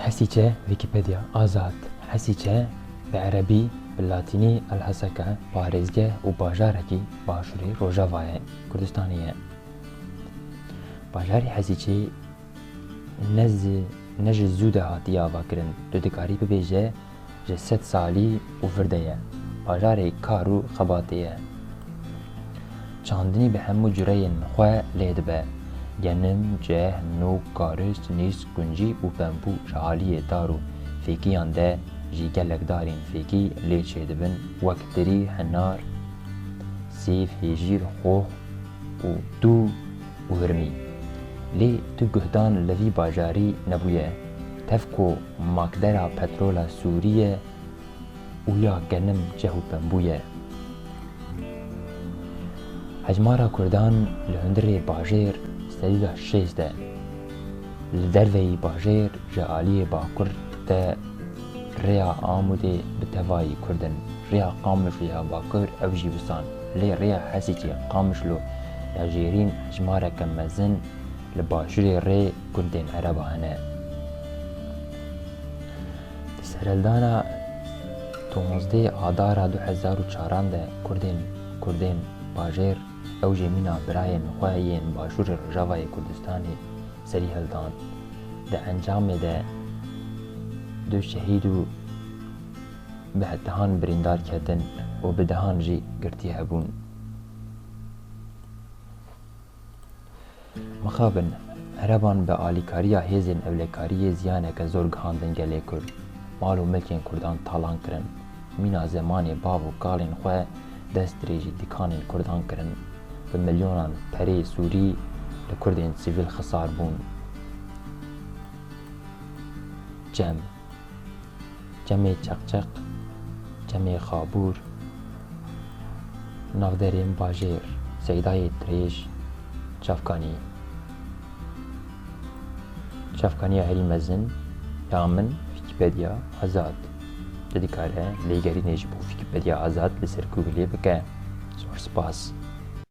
Hesîçe Wikipedia azad. Hesîçe bi erebî bi latînî al-Ḥasaka parêzgeh û bajarekî Başûrê Rojavaya Kurdistanê ye. Bajarê Hesîçê ne ji zû de hatiye avakirin, tu dikarî bibêje ji 100 salî û virde ye. Bajarê kar û xebatê ye. Çandinî bi hemû cûreyên xwe lê dibe. Genim, nok, garis, nîsk, kuncî û pembû ji aliyê dar û fêkiyan de jî gelek darên fêkî lê çêdibin wek tirî, huner, sêv, hêjîr, xox û dû û hirmî. Lê tu guhdan li vî bajarî nebûye. Tev ku makdera petrola Sûriye û ya genim ceh û pembû ye. Hejmara Kurdan li hundirê bajêr sedîda 6 de. Li derveyî bajêr ji aliyê bakur de rêya Amûdê bi tevayî Kurdin. Rêya Qamişloya bakur ew jî wisan. Lê rêya Hesîçê Qamişlo ya jêrîn hejmareke mezin li Başûrê Rê Kurdên Ereba hene. Di sereldana 15 Adara 2004 de Kurdên bajêr ew jê mîna birayên xwe yên Başûrê Rojavaya Kurdistanê serî hildan. Di encamê de 2 şehîd û bi hetihan birîndar ketin û bi dehan jî girtî hebûn. Mixabin Ereban bi alîkariya hêzên ewlekariyê ziyaneke zor gihandin gelê Kurd. Mal û milkên Kurdan talan kirin. Mîna zemanê bav û kalên xwe dest dirêjî dîkanên Kurdan kirin. Bi milyonan perê Sûrî li Kurdên sivîl xisar bûn. Cemê çeqçeq, cemê xabûr, navderên bajêr, seydayê dirêj, çavkanî. Çavkaniya herî mezin ya min Wikipedia azad. Di dikare lêgerînê ji bo Wikipedia azad li ser Googlê bike. Zor spas.